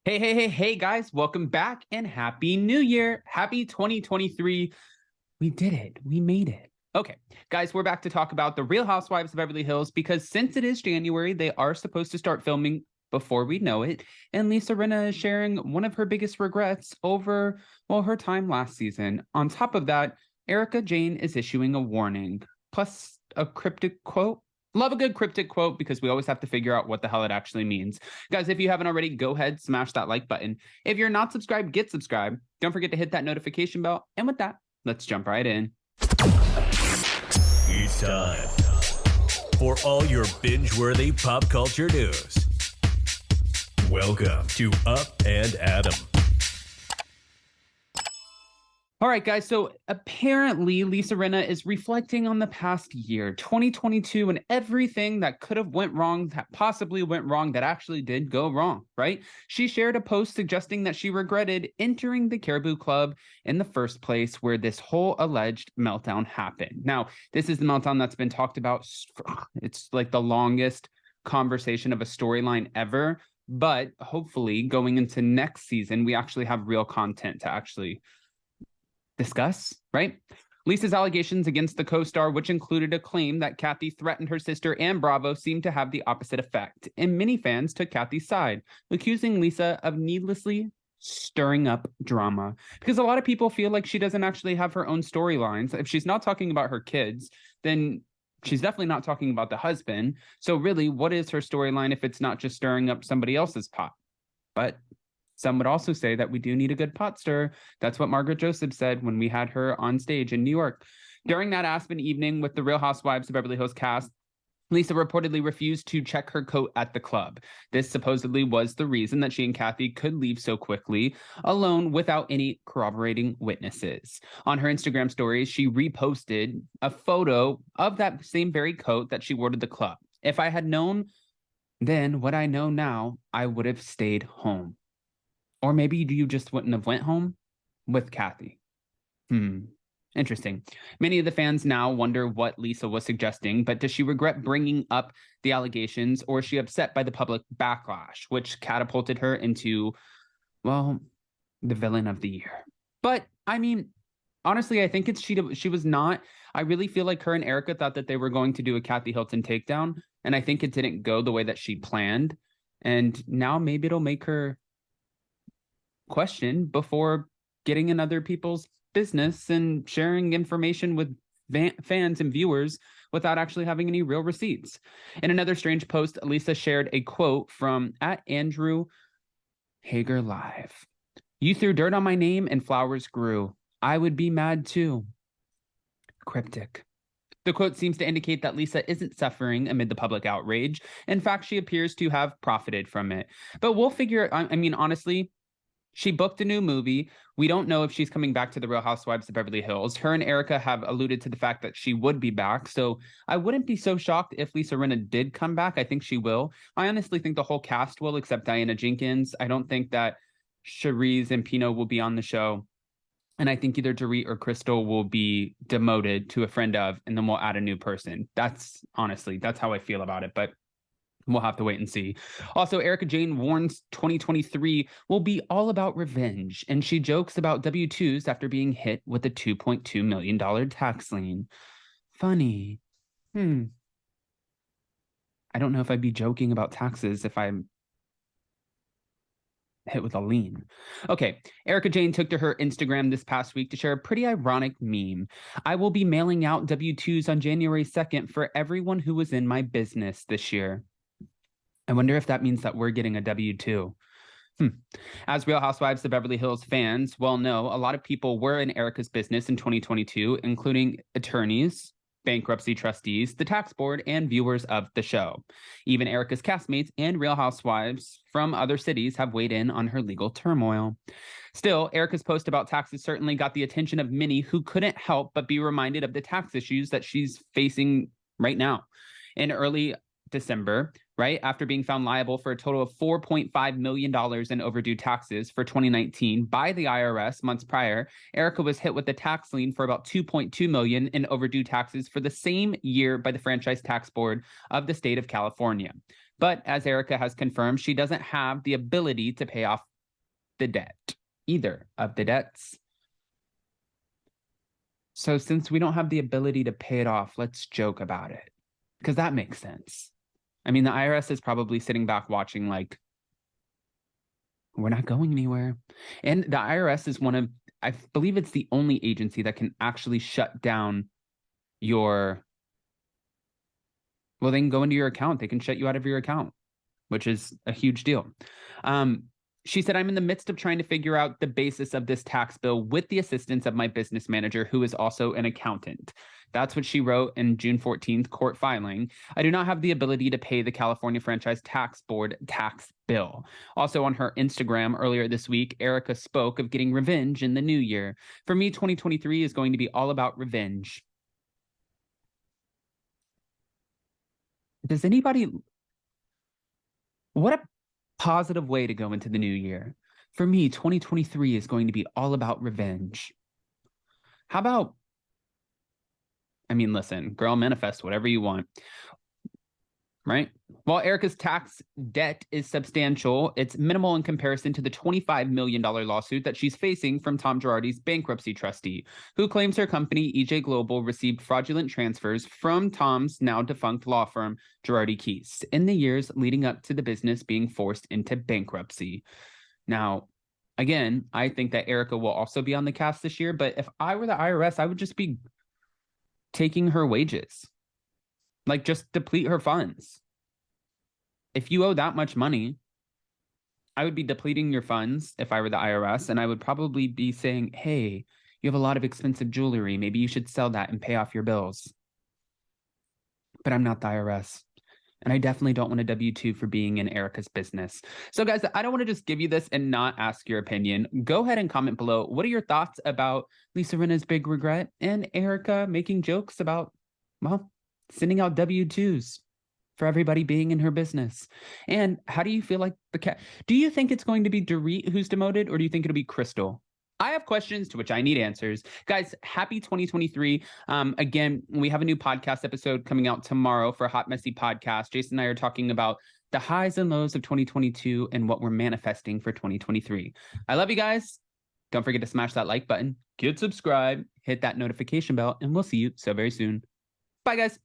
Hey, guys, welcome back and Happy New Year. Happy 2023. We did it. We made it. Okay, guys, we're back to talk about the Real Housewives of Beverly Hills because since it is January, they are supposed to start filming before we know it. And Lisa Rinna is sharing one of her biggest regrets over, well, her time last season. On top of that, Erika Jayne is issuing a warning, plus a cryptic quote. Love a good cryptic quote because we always have to figure out what the hell it actually means. Guys, if you haven't already, go ahead, smash that like button. If you're not subscribed, get subscribed. Don't forget to hit that notification bell. And with that, let's jump right in. It's time for all your binge-worthy pop culture news. Welcome to Up and Adam. All right, guys, so apparently Lisa Rinna is reflecting on the past year, 2022, and everything that could have went wrong, that possibly went wrong, that actually did go wrong, right? She shared a post suggesting that she regretted entering the Caribou Club in the first place where this whole alleged meltdown happened. Now, this is the meltdown that's been talked about. It's like the longest conversation of a storyline ever, but hopefully going into next season, we actually have real content to actually discuss, right? Lisa's allegations against the co-star, which included a claim that Kathy threatened her sister and Bravo, seemed to have the opposite effect, and many fans took Kathy's side, accusing Lisa of needlessly stirring up drama. Because a lot of people feel like she doesn't actually have her own storylines. If she's not talking about her kids, then she's definitely not talking about the husband. So really, what is her storyline if it's not just stirring up somebody else's pot? But some would also say that we do need a good pot stir. That's what Margaret Joseph said when we had her on stage in New York. During that Aspen evening with the Real Housewives of Beverly Hills cast, Lisa reportedly refused to check her coat at the club. This supposedly was the reason that she and Kathy could leave so quickly, alone without any corroborating witnesses. On her Instagram stories, she reposted a photo of that same very coat that she wore to the club. If I had known then what I know now, I would have stayed home. Or maybe you just wouldn't have went home with Kathy. Interesting. Many of the fans now wonder what Lisa was suggesting, but does she regret bringing up the allegations, or is she upset by the public backlash, which catapulted her into, well, the villain of the year? But, I mean, honestly, I think she was not. I really feel like her and Erika thought that they were going to do a Kathy Hilton takedown, and I think it didn't go the way that she planned. And now maybe it'll make her question before getting in other people's business and sharing information with fans and viewers without actually having any real receipts. In another strange post, Lisa shared a quote from @Andrew Hager Live. "You threw dirt on my name and flowers grew. I would be mad too." Cryptic. The quote seems to indicate that Lisa isn't suffering amid the public outrage. In fact, she appears to have profited from it. But we'll figure, I mean, honestly, she booked a new movie. We don't know if she's coming back to the Real Housewives of Beverly Hills. Her and Erika have alluded to the fact that she would be back. So I wouldn't be so shocked if Lisa Rinna did come back. I think she will. I honestly think the whole cast will, except Diana Jenkins. I don't think that Cherise and Pino will be on the show. And I think either Dorit or Crystal will be demoted to a friend of, and then we'll add a new person. That's how I feel about it. But we'll have to wait and see. Also, Erika Jayne warns 2023 will be all about revenge, and she jokes about W-2s after being hit with a $2.2 million tax lien. Funny. I don't know if I'd be joking about taxes if I'm hit with a lien. Okay, Erika Jayne took to her Instagram this past week to share a pretty ironic meme. "I will be mailing out W-2s on January 2nd for everyone who was in my business this year." I wonder if that means that we're getting a W-2. As Real Housewives of Beverly Hills fans well know, a lot of people were in Erika's business in 2022, including attorneys, bankruptcy trustees, the tax board, and viewers of the show. Even Erika's castmates and Real Housewives from other cities have weighed in on her legal turmoil. Still, Erika's post about taxes certainly got the attention of many who couldn't help but be reminded of the tax issues that she's facing right now. In early December, right after being found liable for a total of $4.5 million in overdue taxes for 2019 by the IRS months prior, Erika was hit with a tax lien for about $2.2 million in overdue taxes for the same year by the Franchise Tax Board of the state of California. But as Erika has confirmed, she doesn't have the ability to pay off the debt, either of the debts. So since we don't have the ability to pay it off, let's joke about it, because that makes sense. I mean, the IRS is probably sitting back watching like, we're not going anywhere. And the IRS is one of, I believe it's the only agency that can actually shut down your, well, they can go into your account. They can shut you out of your account, which is a huge deal. She said, I'm in the midst of trying to figure out the basis of this tax bill with the assistance of my business manager, who is also an accountant. That's what she wrote in June 14th court filing. I do not have the ability to pay the California Franchise Tax Board tax bill. Also on her Instagram earlier this week, Erika spoke of getting revenge in the new year. For me, 2023 is going to be all about revenge. Does anybody... What a positive way to go into the new year. For me, 2023 is going to be all about revenge. How about, I mean, listen, girl, manifest whatever you want, right? While Erika's tax debt is substantial, it's minimal in comparison to the $25 million lawsuit that she's facing from Tom Girardi's bankruptcy trustee, who claims her company, EJ Global, received fraudulent transfers from Tom's now defunct law firm, Girardi Keese, in the years leading up to the business being forced into bankruptcy. Now, again, I think that Erika will also be on the cast this year, but if I were the IRS, I would just be taking her wages. Like, just deplete her funds. If you owe that much money, I would be depleting your funds if I were the IRS, and I would probably be saying, hey, you have a lot of expensive jewelry. Maybe you should sell that and pay off your bills. But I'm not the IRS. And I definitely don't want a W-2 for being in Erika's business. So guys, I don't want to just give you this and not ask your opinion. Go ahead and comment below. What are your thoughts about Lisa Rinna's big regret and Erika making jokes about, well, sending out W-2s for everybody being in her business? And how do you feel like do you think it's going to be Dorit who's demoted, or do you think it'll be Crystal? I have questions to which I need answers. Guys, happy 2023. Again, we have a new podcast episode coming out tomorrow for Hot Messy Podcast. Jason and I are talking about the highs and lows of 2022 and what we're manifesting for 2023. I love you guys. Don't forget to smash that like button, get subscribed, hit that notification bell, and we'll see you so very soon. Bye, guys.